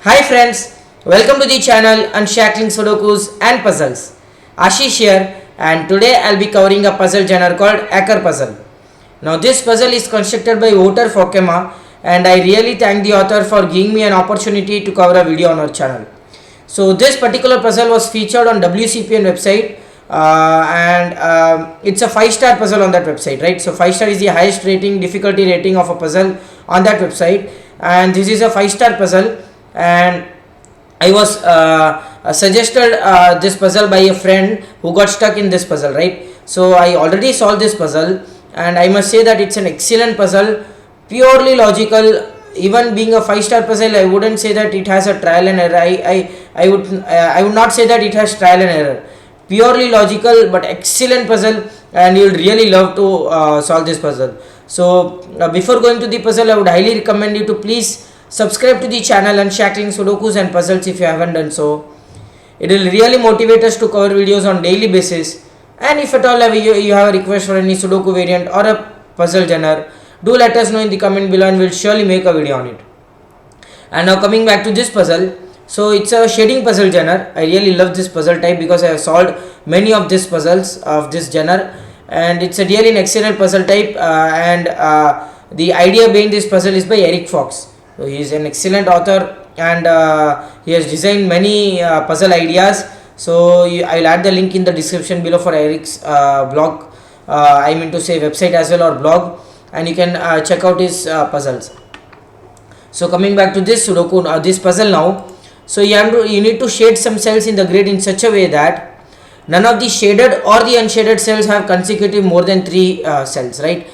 Hi friends, welcome to the channel Unshackling Sudokus and Puzzles. Ashish here, and today I'll be covering a puzzle genre called Aqre Puzzle. Now this puzzle is constructed by Wouter Fokkema, and I really thank the author for giving me an opportunity to cover a video on our channel. So this particular puzzle was featured on WCPN website, and it's a 5-star puzzle on that website, right? So 5-star is the highest difficulty rating of a puzzle on that website, and this is a 5-star puzzle. And I was suggested this puzzle by a friend who got stuck in this puzzle, right? So I already solved this puzzle, and I must say that it's an excellent puzzle, purely logical. Even being a 5-star puzzle, I wouldn't say that it has a trial and error. I would not say that it has trial and error. Purely logical but excellent puzzle, and you'll really love to solve this puzzle. So before going to the puzzle, I would highly recommend you to please subscribe to the channel Unshackling Sudokus and Puzzles if you haven't done so. It will really motivate us to cover videos on daily basis. And if at all you have a request for any Sudoku variant or a puzzle genre, do let us know in the comment below, and we'll surely make a video on it. And now coming back to this puzzle, so it's a shading puzzle genre. I really love this puzzle type because I have solved many of these puzzles of this genre, and it's a really an excellent puzzle type. The idea behind this puzzle is by Eric Fox. So he is an excellent author, and he has designed many puzzle ideas. So I'll add the link in the description below for Eric's blog. I mean to say website as well, or blog, and you can check out his puzzles. So coming back to this Sudoku, this puzzle now. So you need to shade some cells in the grid in such a way that none of the shaded or the unshaded cells have consecutive more than 3 cells, right?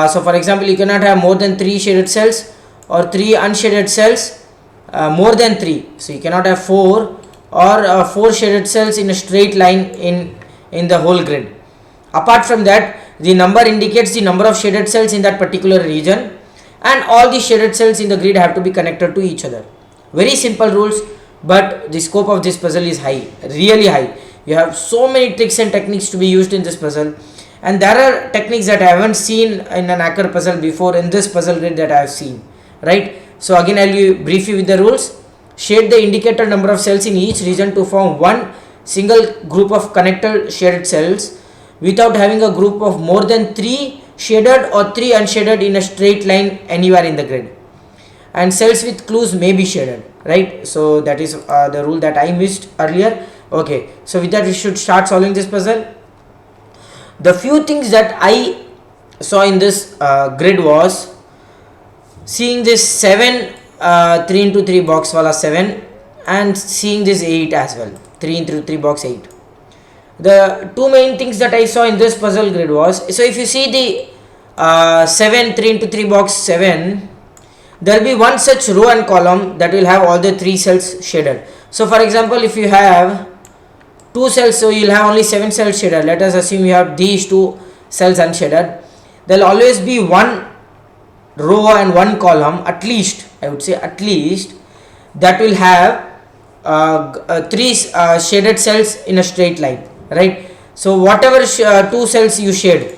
So for example, you cannot have more than 3 shaded cells or 3 unshaded cells more than 3. So you cannot have 4 or 4 shaded cells in a straight line in the whole grid. Apart from that, the number indicates the number of shaded cells in that particular region, and all the shaded cells in the grid have to be connected to each other. Very simple rules, but the scope of this puzzle is high, really high. You have so many tricks and techniques to be used in this puzzle, and there are techniques that I haven't seen in an Aqre puzzle before in this puzzle grid that I have seen, right? So again, I'll brief you with the rules. Shade the indicated number of cells in each region to form one single group of connected shaded cells without having a group of more than 3 shaded or 3 unshaded in a straight line anywhere in the grid. And cells with clues may be shaded, right? So that is the rule that I missed earlier. Okay, so with that we should start solving this puzzle. The few things that I saw in this grid was seeing this 7 3 into 3 box wala 7, and seeing this 8 as well, 3 into 3 box 8. The two main things that I saw in this puzzle grid was, so if you see the 7 3 into 3 box 7, there will be one such row and column that will have all the 3 cells shaded. So for example, if you have 2 cells, so you will have only 7 cells shaded. Let us assume you have these 2 cells unshaded. There will always be one row and one column, at least, I would say at least, that will have 3 shaded cells in a straight line, right? So whatever 2 cells you shade,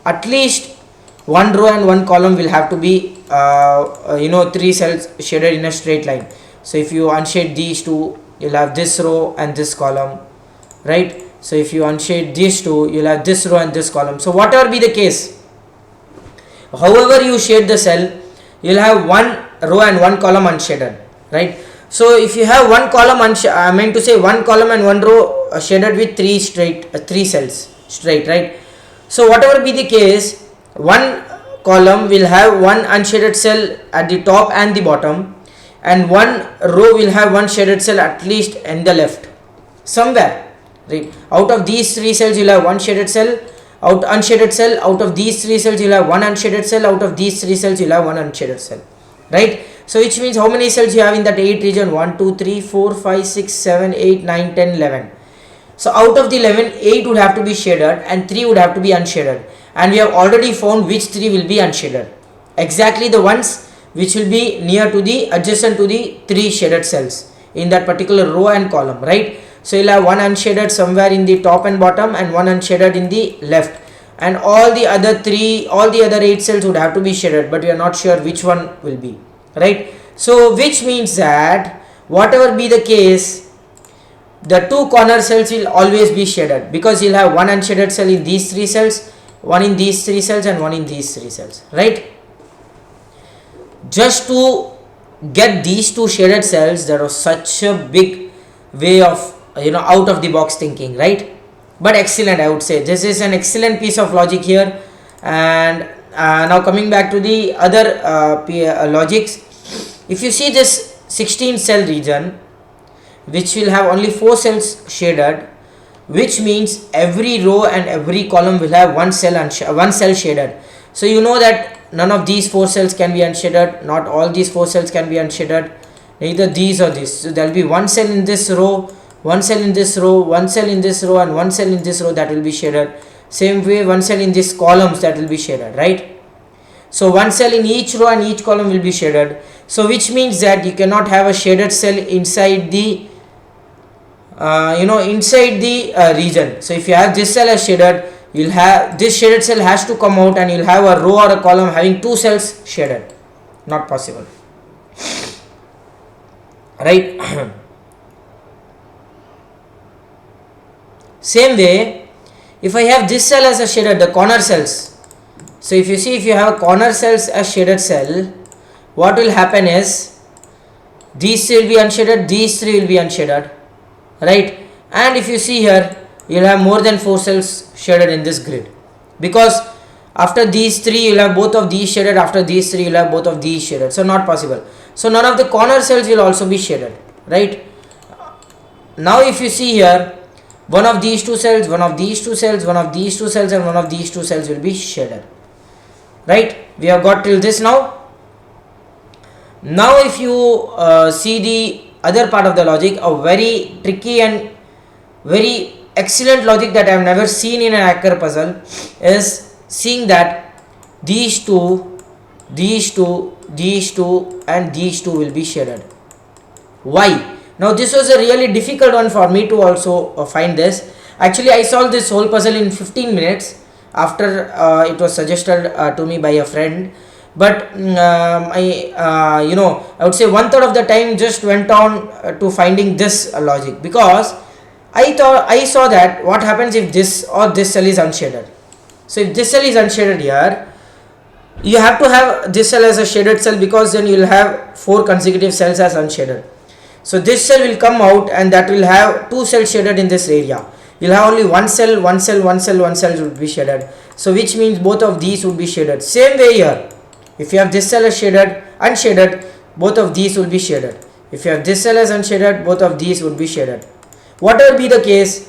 at least one row and one column will have to be 3 cells shaded in a straight line. So if you unshade these 2, you'll have this row and this column, right? So if you unshade these 2, you'll have this row and this column. So whatever be the case, however you shade the cell, you'll have one row and one column unshaded, right? So if you have one column I meant to say one column and one row shaded with 3 cells straight, right? So whatever be the case, one column will have one unshaded cell at the top and the bottom, and one row will have one shaded cell at least in the left somewhere, right? Out of these 3 cells you'll have one shaded cell, unshaded cell. Out of these 3 cells you'll have one unshaded cell. Out of these 3 cells you'll have one unshaded cell, right? So which means how many cells you have in that 8 region? 1 2 3 4 5 6 7 8 9 10 11. So out of the 11, 8 would have to be shaded and 3 would have to be unshaded, and we have already found which 3 will be unshaded, exactly the ones which will be near to the adjacent to the 3 shaded cells in that particular row and column, right? So you'll have one unshaded somewhere in the top and bottom, and one unshaded in the left, and all the other 8 cells would have to be shaded, but we are not sure which one will be, right? So which means that whatever be the case, the two corner cells will always be shaded, because you'll have one unshaded cell in these three cells, one in these three cells, and one in these three cells, right? Just to get these two shaded cells, there was such a big way of out of the box thinking, right? But excellent, I would say. This is an excellent piece of logic here. And now coming back to the other logics, if you see this 16 cell region, which will have only 4 cells shaded, which means every row and every column will have one cell shaded. So you know that none of these 4 cells can be unshaded, not all these 4 cells can be unshaded, neither these or this. So there will be one cell in this row, one cell in this row, one cell in this row, and one cell in this row that will be shaded. Same way, one cell in these columns that will be shaded, right? So one cell in each row and each column will be shaded. So which means that you cannot have a shaded cell inside the region. So if you have this cell as shaded, you'll have this shaded cell has to come out, and you'll have a row or a column having 2 cells shaded. Not possible, right? Same way, if I have this cell as a shaded, the corner cells. So if you see, if you have corner cells as shaded cell, what will happen is these 3 will be unshaded, these 3 will be unshaded, right? And if you see here, you will have more than 4 cells shaded in this grid, because after these 3 you will have both of these shaded, after these 3 you will have both of these shaded. So not possible. So none of the corner cells will also be shaded, right? Now if you see here, one of these 2 cells, one of these 2 cells, one of these 2 cells, and one of these 2 cells will be shaded, right? We have got till this now. Now if you see the other part of the logic, a very tricky and very excellent logic that I have never seen in an Aqre puzzle, is seeing that these two, these two, these two, and these two will be shaded. Why? Now this was a really difficult one for me to also find this. Actually, I solved this whole puzzle in 15 minutes after it was suggested to me by a friend. But I would say 1/3 of the time just went on to finding this logic, because I saw that what happens if this or this cell is unshaded. So if this cell is unshaded here, you have to have this cell as a shaded cell, because then you will have 4 consecutive cells as unshaded. So this cell will come out, and that will have 2 cells shaded in this area. You will have only one cell, one cell, one cell, one cell would be shaded. So which means both of these would be shaded. Same way here, if you have this cell as shaded, unshaded, both of these will be shaded. If you have this cell as unshaded, both of these would be shaded. Whatever be the case,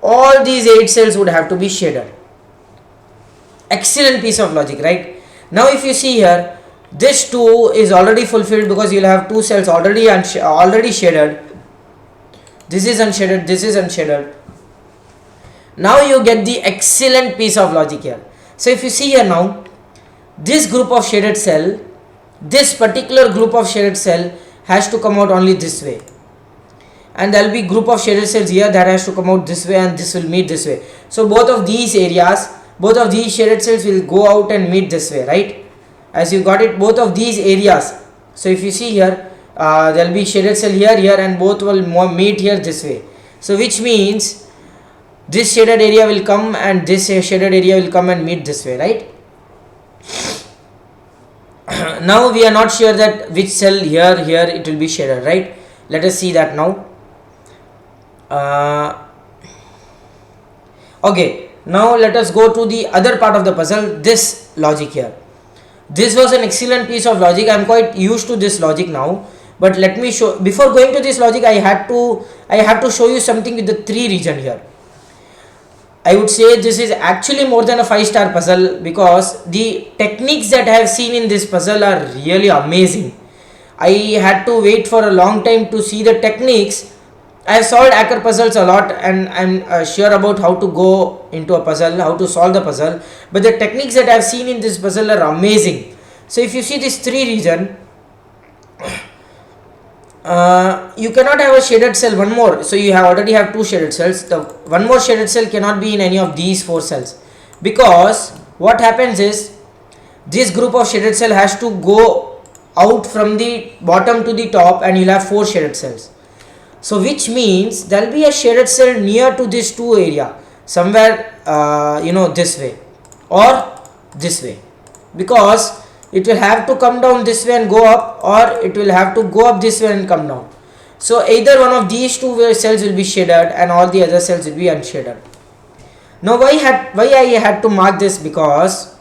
all these 8 cells would have to be shaded. Excellent piece of logic, right? Now if you see here, this 2 is already fulfilled, because you will have 2 cells already shaded. This is unshaded, this is unshaded. Now you get the excellent piece of logic here. So if you see here now, this group of shaded cell, this particular group of shaded cell has to come out only this way, and there will be group of shaded cells here that has to come out this way, and this will meet this way. So both of these areas, both of these shaded cells will go out and meet this way, right? As you got it, both of these areas. So if you see here, there will be shaded cell here, here, and both will meet here this way. So which means this shaded area will come, and this shaded area will come and meet this way, right? Now we are not sure that which cell here it will be shaded, right? Let us see that now. Okay, now let us go to the other part of the puzzle, this logic here. This was an excellent piece of logic. I am quite used to this logic now, but let me show, before going to this logic, I have to show you something with the 3 region here. I would say this is actually more than a 5-star puzzle, because the techniques that I have seen in this puzzle are really amazing. I had to wait for a long time to see the techniques. I have solved Aqre puzzles a lot, and I am sure about how to go into a puzzle, how to solve the puzzle, but the techniques that I have seen in this puzzle are amazing. So if you see this 3 region, you cannot have a shaded cell, one more. So you already have 2 shaded cells. The one more shaded cell cannot be in any of these 4 cells, because what happens is this group of shaded cell has to go out from the bottom to the top, and you'll have 4 shaded cells. So which means there will be a shaded cell near to this 2 area, somewhere this way or this way, because it will have to come down this way and go up, or it will have to go up this way and come down. So either one of these 2 cells will be shaded and all the other cells will be unshaded. Now why I had to mark this? Because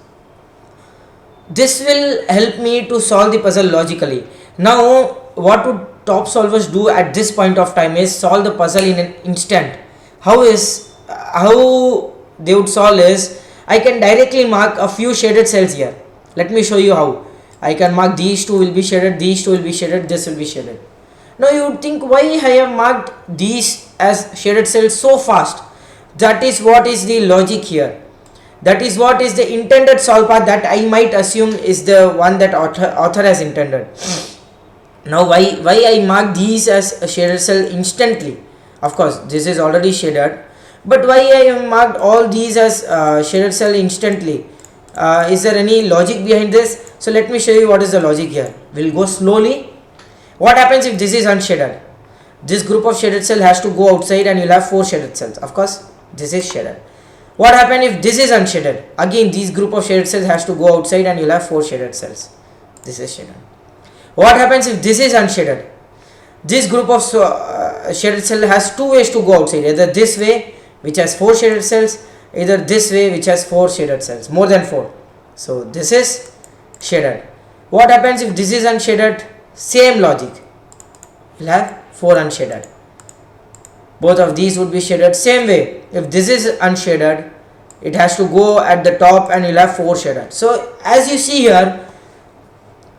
this will help me to solve the puzzle logically. Now what would top solvers do at this point of time is solve the puzzle in an instant. How they would solve is, I can directly mark a few shaded cells here. Let me show you how. I can mark these 2 will be shaded, these 2 will be shaded, this will be shaded. Now you would think, why I have marked these as shaded cells so fast? That is what is the logic here. That is what is the intended solve path that I might assume is the one that author has intended. Now why I mark these as a shaded cell instantly? Of course this is already shaded, but why I have marked all these as shaded cell instantly? Is there any logic behind this? So let me show you what is the logic here. We'll go slowly. What happens if this is unshaded? This group of shaded cell has to go outside and you'll have 4 shaded cells. Of course this is shaded. What happens if this is unshaded? Again this group of shaded cells has to go outside and you'll have 4 shaded cells. This is shaded. What happens if this is unshaded? This group of shaded cell has 2 ways to go outside. Either this way, which has 4 shaded cells, either this way, which has 4 shaded cells, more than 4. So this is shaded. What happens if this is unshaded? Same logic. We'll have 4 unshaded. Both of these would be shaded. Same way, if this is unshaded, it has to go at the top and you'll have 4 shaded. So as you see here,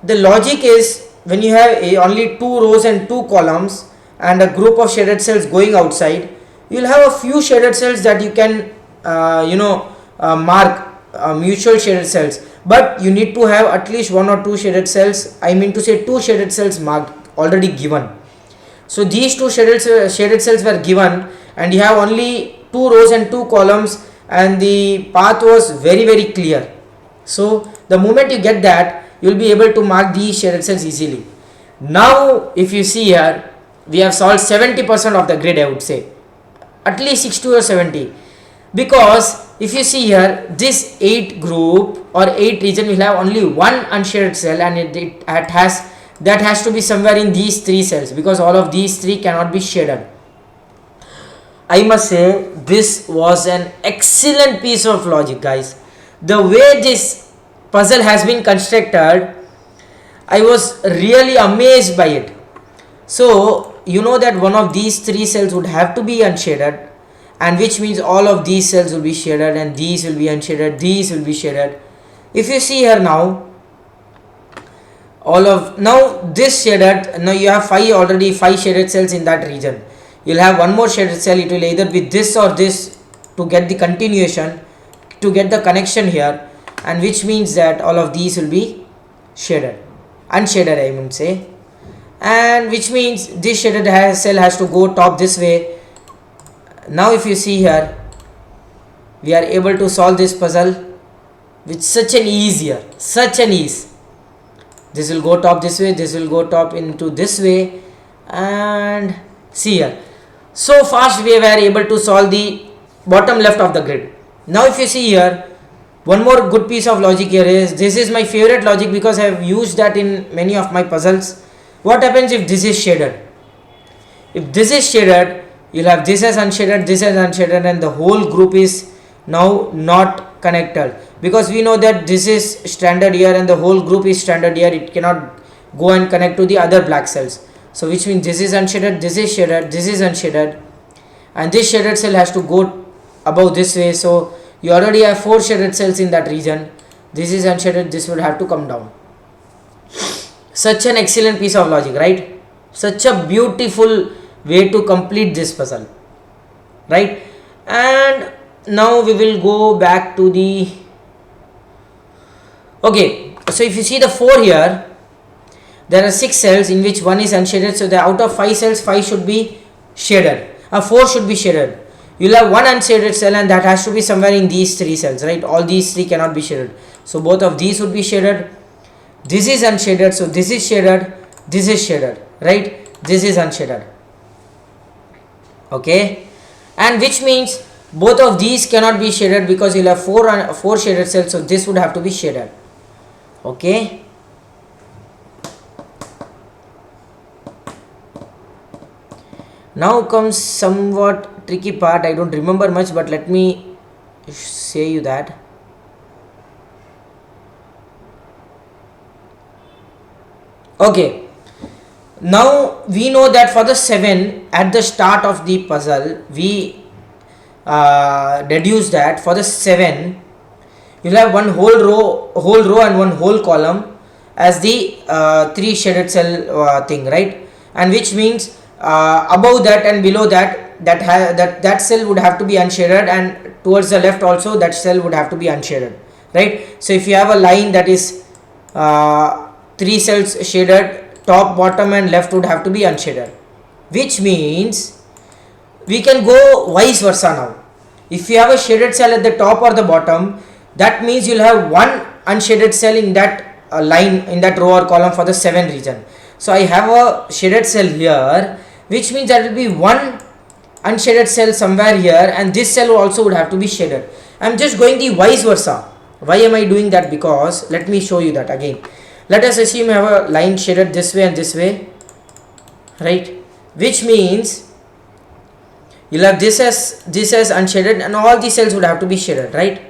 the logic is, when you have only 2 rows and 2 columns and a group of shaded cells going outside, you will have a few shaded cells that you can mark mutual shaded cells, but you need to have at least 1 or 2 shaded cells, I mean to say 2 shaded cells marked, already given. So these 2 shaded cells were given, and you have only 2 rows and 2 columns, and the path was very clear. So the moment you get that, you will be able to mark these shaded cells easily. Now if you see here, we have solved 70% of the grid, I would say, at least 60 or 70, because if you see here, this 8 group or 8 region will have only 1 unshaded cell, and that has to be somewhere in these 3 cells, because all of these 3 cannot be shaded. I must say this was an excellent piece of logic, guys. The way this puzzle has been constructed, I was really amazed by it. So you know that one of these 3 cells would have to be unshaded, and which means all of these cells will be shaded, and these will be unshaded, these will be shaded. If you see here now, this shaded, now you have 5 shaded cells in that region. You'll have one more shaded cell, it will either be this or this to get the continuation, to get the connection here, and which means that all of these will be shaded, unshaded I would say, and which means this shaded cell has to go top this way. Now if you see here, we are able to solve this puzzle with such an ease. This will go top this way, this will go top into this way, and see here, so fast we were able to solve the bottom left of the grid. Now if you see here, one more good piece of logic here is, this is my favorite logic because I have used that in many of my puzzles. What happens if this is shaded? If this is shaded, you'll have this as unshaded, this as unshaded, and the whole group is now not connected, because we know that this is stranded here and the whole group is stranded here. It cannot go and connect to the other black cells. So which means this is unshaded, this is shaded, this is unshaded, and this shaded cell has to go above this way. So you already have 4 shaded cells in that region. This is unshaded, this would have to come down. Such an excellent piece of logic, right? Such a beautiful way to complete this puzzle, right? And now we will go back to the, okay, so if you see the 4 here, there are 6 cells in which 1 is unshaded, so out of 5 cells, 5 should be shaded, 4 should be shaded. You'll have 1 unshaded cell, and that has to be somewhere in these 3 cells, right? All these 3 cannot be shaded, so both of these would be shaded. this is unshaded, so this is shaded, this is shaded, right? This is unshaded. Okay, and which means both of these cannot be shaded because you'll have four shaded cells, so this would have to be shaded. Okay, now comes somewhat tricky part. I don't remember much, but let me say you that. Okay, now we know that for the 7 at the start of the puzzle, we deduce that for the 7 you'll have one whole row and one whole column as the 3 shaded cell thing, right? And which means above that and below that cell would have to be unshaded, and towards the left also that cell would have to be unshaded, right? So if you have a line that is 3 cells shaded, top, bottom and left would have to be unshaded, which means we can go vice versa now. If you have a shaded cell at the top or the bottom, that means you'll have one unshaded cell in that line, in that row or column for the 7 region. So I have a shaded cell here, which means there will be one unshaded cell somewhere here, and this cell also would have to be shaded. I'm just going the vice versa. Why am I doing that? Because let me show you that again. Let us assume you have a line shaded this way and this way, right? Which means you'll have this as unshaded, and all the cells would have to be shaded, right?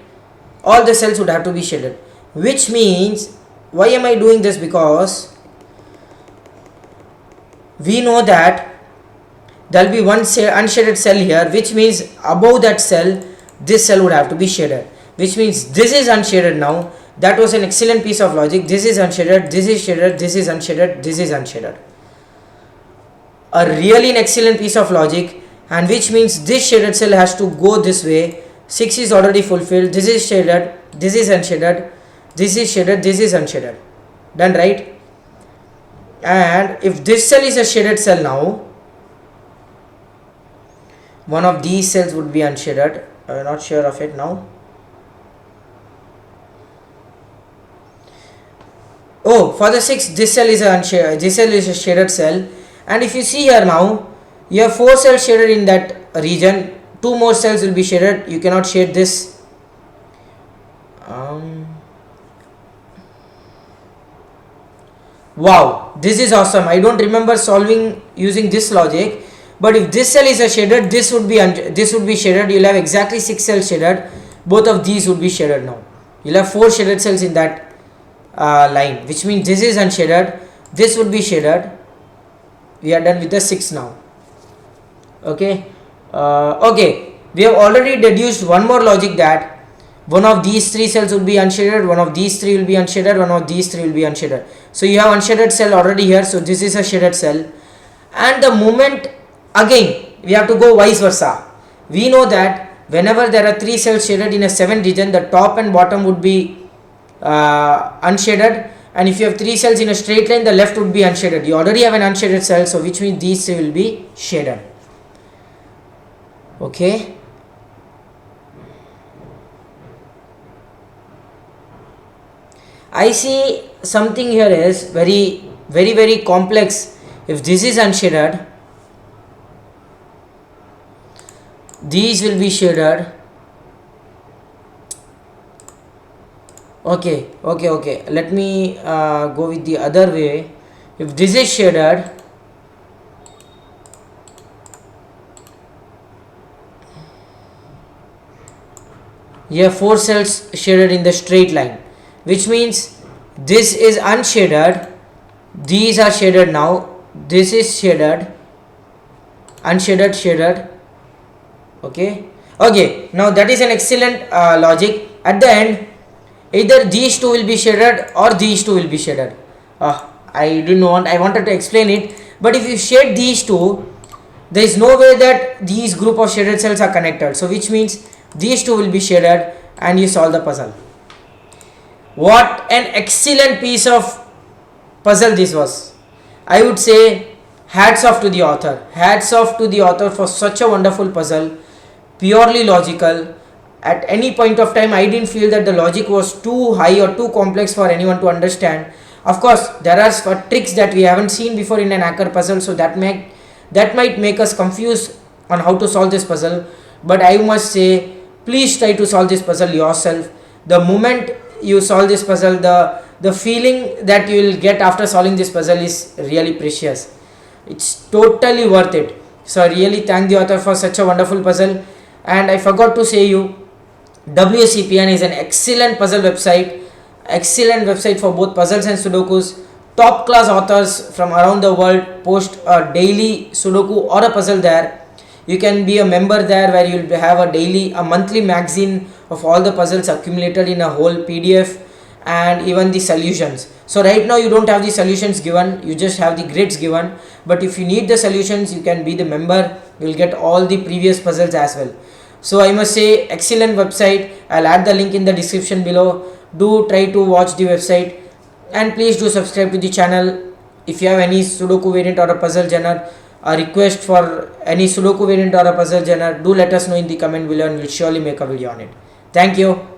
All the cells would have to be shaded, which means, why am I doing this? Because we know that there will be one unshaded cell here, which means above that cell this cell would have to be shaded, which means this is unshaded now. That was an excellent piece of logic. This is unshaded, this is shaded, this is unshaded, this is unshaded. A really an excellent piece of logic, and which means this shaded cell has to go this way. 6 is already fulfilled. This is shaded, this is unshaded, this is shaded, this is unshaded. Done, right? And if this cell is a shaded cell now, one of these cells would be unshaded. I'm not sure of it now. Oh, for the 6, this cell is a shaded cell, and if you see here now, you have 4 cells shaded in that region. 2 more cells will be shaded. You cannot shade this. Wow, this is awesome. I don't remember solving using this logic, but if this cell is a shaded, this would be shaded. You'll have exactly 6 cells shaded. Both of these would be shaded now. You'll have 4 shaded cells in that line, which means this is unshaded, this would be shaded. We are done with the 6 now. Okay, okay, we have already deduced one more logic, that one of these 3 cells will be unshaded, one of these 3 will be unshaded, one of these 3 will be unshaded. So you have unshaded cell already here, so this is a shaded cell. And the moment, again we have to go vice versa. We know that whenever there are 3 cells shaded in a 7 region, the top and bottom would be unshaded, and if you have 3 cells in a straight line, the left would be unshaded. You already have an unshaded cell, so which means these 3 will be shaded. Okay, I see something here is very complex. If this is unshaded, these will be shaded. Okay, let me go with the other way. If this is shaded, you have 4 cells shaded in the straight line, which means this is unshaded, these are shaded now, this is shaded, unshaded, shaded. Okay, now that is an excellent logic. At the end, either these 2 will be shaded or these 2 will be shaded. I wanted to explain it, but if you shade these 2, there is no way that these group of shaded cells are connected, so which means these 2 will be shaded, and you solve the puzzle. What an excellent piece of puzzle this was. I would say hats off to the author. Hats off to the author for such a wonderful puzzle, purely logical. At any point of time, I didn't feel that the logic was too high or too complex for anyone to understand. Of course, there are tricks that we haven't seen before in an Aqre puzzle, so that might make us confused on how to solve this puzzle. But I must say, please try to solve this puzzle yourself. The moment you solve this puzzle, the feeling that you will get after solving this puzzle is really precious. It's totally worth it. So I really thank the author for such a wonderful puzzle. And I forgot to say you, WCPN is an excellent excellent website for both puzzles and Sudokus. Top class authors from around the world post a daily Sudoku or a puzzle there. You can be a member there where you will have a monthly magazine of all the puzzles accumulated in a whole PDF, and even the solutions. So right now you don't have the solutions given, you just have the grids given, but if you need the solutions, you can be the member. You will get all the previous puzzles as well. So I must say, excellent website. I'll add the link in the description below. Do try to watch the website, and please do subscribe to the channel. If you have any Sudoku variant or a puzzle genre, a request for any Sudoku variant or a puzzle genre, do let us know in the comment below and we'll surely make a video on it. Thank you.